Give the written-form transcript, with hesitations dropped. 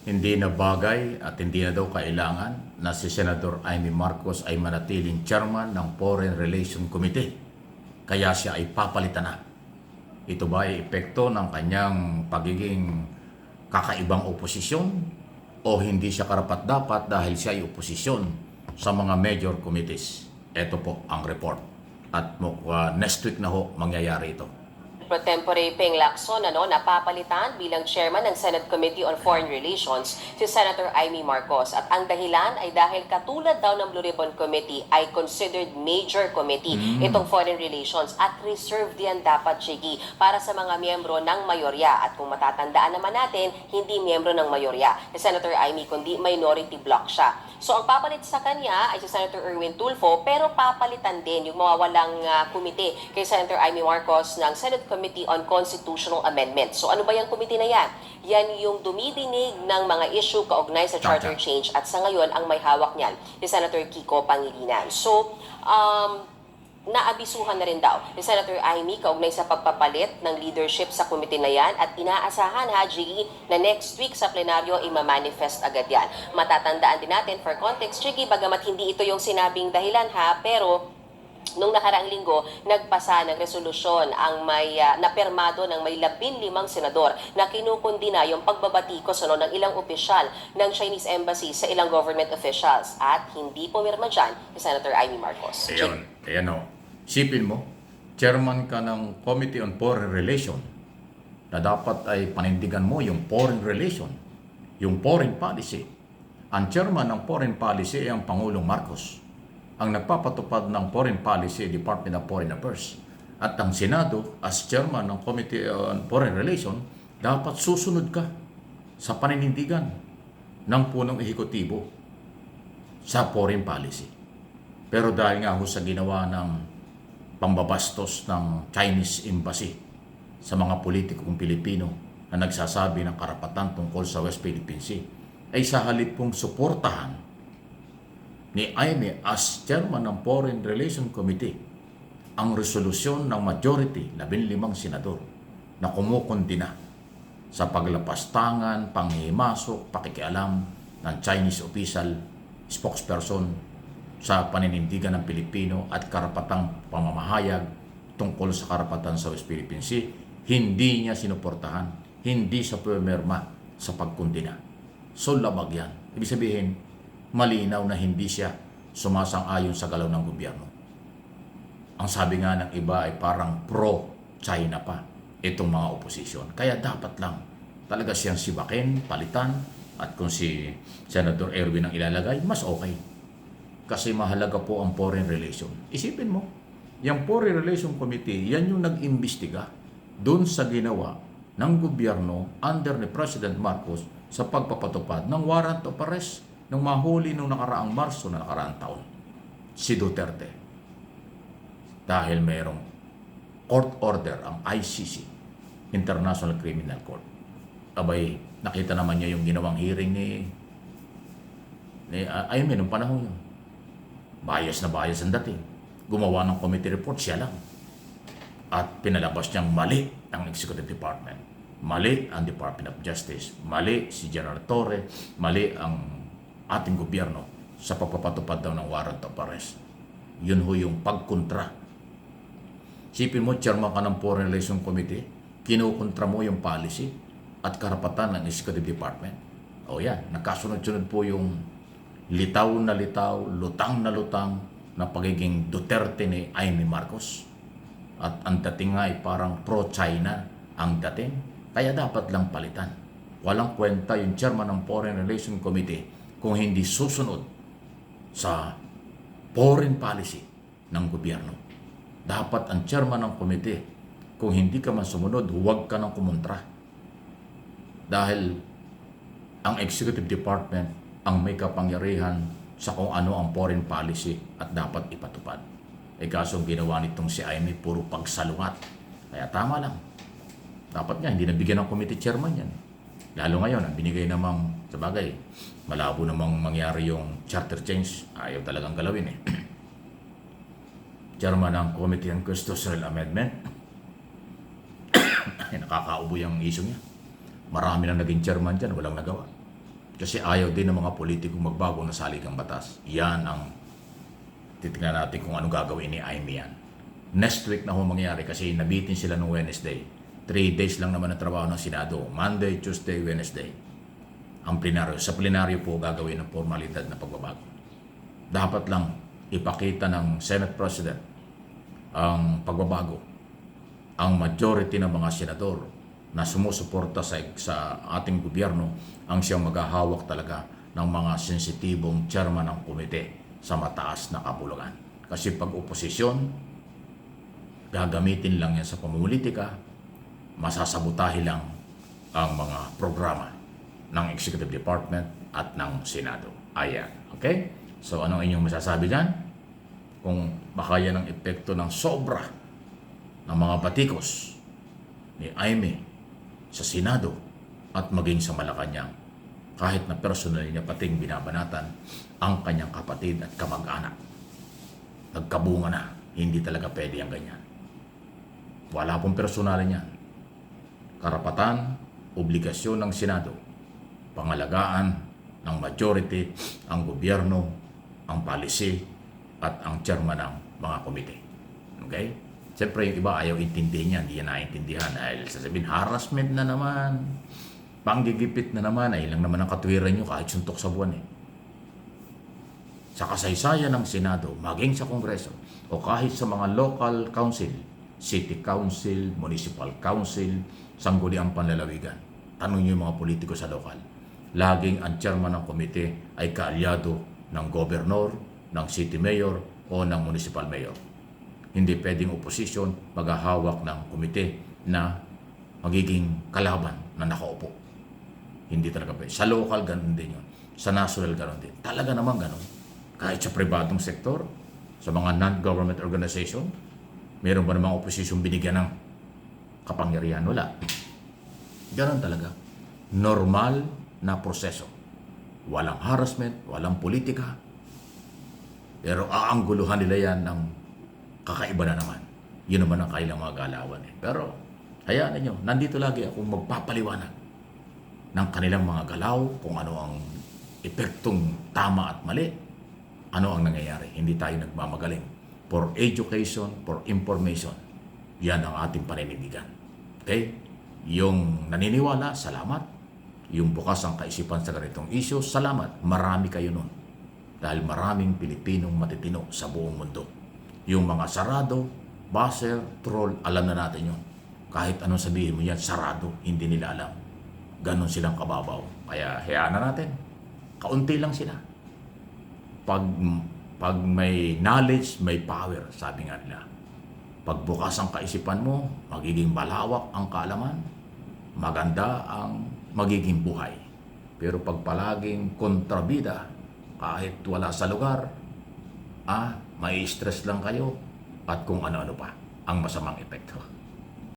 Hindi na bagay at hindi na daw kailangan na si Senador Amy Marcos ay manatiling chairman ng Foreign Relations Committee. Kaya siya ay papalitan na. Ito ba ay epekto ng kanyang pagiging kakaibang oposisyon o hindi siya karapat-dapat dahil siya ay oposisyon sa mga major committees? Ito po ang report. At next week na ho mangyayari ito. Pro tempore Ping Lacson napapalitan bilang chairman ng Senate Committee on Foreign Relations si Senator Amy Marcos. At ang dahilan ay dahil katulad daw ng Blue Ribbon Committee ay considered major committee itong foreign relations at reserved yan dapat, Chigi, para sa mga miyembro ng mayorya. At kung matatandaan naman natin, hindi miyembro ng mayorya si Senator Amy kundi minority bloc siya. So ang papalit sa kanya ay si Senator Erwin Tulfo, pero papalitan din yung mawawalang komite kay Senator Amy Marcos ng Senate Committee on Constitutional Amendments. So ano ba yung komite na yan? Yan yung dumidinig ng mga issue kaugnay sa charter change at sa ngayon ang may hawak niyan si Senator Kiko Pangilinan. So naabisuhan na rin daw ni Senator Amy kaugnay sa pagpapalit ng leadership sa komite na yan at inaasahan, Haji, na next week sa plenaryo i-manifest agad yan. Matatandaan din natin for context, Chigi, bagamat hindi ito yung sinabing dahilan pero nung nakaraang linggo, nagpasa ng resolusyon ang may napirmado ng may 15 senador na kinukundina yung pagbabatikos ng ilang opisyal ng Chinese Embassy sa ilang government officials at hindi pumirma dyan si Senator Amy Marcos. Ayan o. Sipin mo, chairman ka ng Committee on Foreign Relations na dapat ay panindigan mo yung foreign relation, yung foreign policy. Ang chairman ng foreign policy ay ang Pangulong Marcos. Ang nagpapatupad ng foreign policy, Department of Foreign Affairs. At ang Senado, as chairman ng Committee on Foreign Relations, dapat susunod ka sa paninindigan ng punong ehekutibo sa foreign policy. Pero dahil nga ho sa ginawa ng pambabastos ng Chinese Embassy sa mga politikong Pilipino na nagsasabi ng karapatan tungkol sa West Philippine Sea, ay sa halip pong suportahan ni Amy as chairman ng Foreign Relations Committee ang resolusyon ng majority, 15 senador, na kumukundina sa paglapastangan, panghihimasok, pakikialam ng Chinese official spokesperson sa paninindigan ng Pilipino at karapatang pamamahayag tungkol sa karapatan sa West Philippine Sea. Hindi niya sinuportahan, hindi sa pumirma sa pagkundina. So labag yan. Ibig sabihin, malinaw na hindi siya sumasang-ayon sa galaw ng gobyerno. Ang sabi nga ng iba ay parang pro-China pa itong mga oposisyon. Kaya dapat lang talaga siyang sibakin, palitan, at kung si Senator Erwin ang ilalagay, mas okay. Kasi mahalaga po ang foreign relation. Isipin mo, yung Foreign Relation Committee, yan yung nag-imbestiga doon sa ginawa ng gobyerno under ni President Marcos sa pagpapatupad ng warrant of arrest ng mahuli nung nakaraang Marso na nakaraang taon, si Duterte. Dahil mayroong court order ang ICC, International Criminal Court. Abay, nakita naman niya yung ginawang hearing ni Amy nung panahon yun. Bias na bias ang dating. Gumawa ng committee report siya lang. At pinalabas niyang mali ang Executive Department. Mali ang Department of Justice. Mali si General Torre. Mali ang ating gobyerno sa pagpapatupad daw ng warrant of arrest. Yun ho yung pagkontra. Sipin mo, chairman ka ng Foreign Relations Committee, kinukontra mo yung policy at karapatan ng Executive Department. O yan, nagkasunod-sunod po yung litaw na litaw, lutang na lutang na pagiging Duterte ni Amy Marcos. At ang dating nga ay parang pro-China ang dating. Kaya dapat lang palitan. Walang kwenta yung chairman ng Foreign Relations Committee kung hindi susunod sa foreign policy ng gobyerno. Dapat ang chairman ng committee, kung hindi ka man sumunod, huwag ka nang kumontra. Dahil ang Executive Department ang may kapangyarihan sa kung ano ang foreign policy at dapat ipatupad. Kaso ang ginawa nitong si Amy, puro pagsalungat. Kaya tama lang. Dapat nga, hindi nabigyan ng committee chairman yan. Lalo ngayon, ang binigay namang, sa bagay, malabo namang mangyari yung charter change. Ayaw talagang galawin Chairman ng Committee on Constitutional Amendment. Nakakaubo yung issue niya. Marami nang naging chairman dyan, walang nagawa. Kasi ayaw din ng mga politikong magbago na saligang batas. Yan ang titingnan natin kung ano gagawin ni Amy yan. Next week na ho mangyayari kasi nabitin sila noong Wednesday. 3 days lang naman ang trabaho ng Senado. Monday, Tuesday, Wednesday. Ang plenaryo. Sa plenaryo po gagawin ng formalidad na pagbabago. Dapat lang ipakita ng Senate President ang pagbabago. Ang majority ng mga senador na sumusuporta sa ating gobyerno ang siyang maghahawak talaga ng mga sensitibong chairman ng komite sa mataas na kapulugan. Kasi pag oposisyon, gagamitin lang yan sa pamumulitika, masasabutahin lang ang mga programa ng Executive Department at ng Senado. Ayan. Okay? So, anong inyong masasabi dyan? Kung baka yan ang epekto ng sobra ng mga batikos ni Amy sa Senado at maging sa Malacanang, kahit na personal niya pating binabanatan ang kanyang kapatid at kamag-anak. Nagkabunga na, hindi talaga pwede ang ganyan. Wala pong personal niyan. Karapatan, obligasyon ng Senado, pangalagaan ng majority, ang gobyerno, ang policy, at ang chairman ng mga komite. Okay? Siyempre, yung iba ayaw intindihin yan, hindi yan naintindihan. Dahil sasabihin, harassment na naman, panggigipit na naman, ay lang naman ang katwiran nyo kahit suntok sa buwan eh. Sa kasaysayan ng Senado, maging sa Kongreso, o kahit sa mga local council, city council, municipal council, sangguniang panlalawigan, tanong nyo yung mga politiko sa lokal, laging ang chairman ng komite ay kaalyado ng gobernador, ng city mayor, o ng municipal mayor. Hindi pwedeng oposisyon maghahawak ng komite na magiging kalaban na nakaupo. Hindi talaga pwede. Sa local, ganun din yun. Sa national, ganun din. Talaga naman ganun. Kahit sa pribadong sektor, sa mga non-government organization, meron ba namang oposisyon binigyan ng kapangyarihan? Wala. Ganun talaga. Normal na proseso. Walang harassment, walang politika. Pero aangguluhan nila yan ng kakaiba na naman. Yun naman ang kailang mga galawan eh. Pero, hayaan ninyo, nandito lagi akong magpapaliwanag ng kanilang mga galaw, kung ano ang epektong tama at mali, ano ang nangyayari. Hindi tayo nagmamagaling. For education, for information, yan ang ating paninindigan. Okay? Yung naniniwala, salamat. Yung bukas ang kaisipan sa ganitong issue, salamat. Marami kayo nun. Dahil maraming Pilipinong matitino sa buong mundo. Yung mga sarado, baser, troll, alam na natin yun. Kahit anong sabihin mo yan, sarado, hindi nila alam. Ganon silang kababaw. Kaya hayaan na natin. Kaunti lang sila. Pag may knowledge, may power, sabi nga nila. Pag bukas ang kaisipan mo, magiging malawak ang kaalaman, maganda ang magiging buhay. Pero pag palaging kontrabida, kahit wala sa lugar, may stress lang kayo at kung ano-ano pa ang masamang epekto.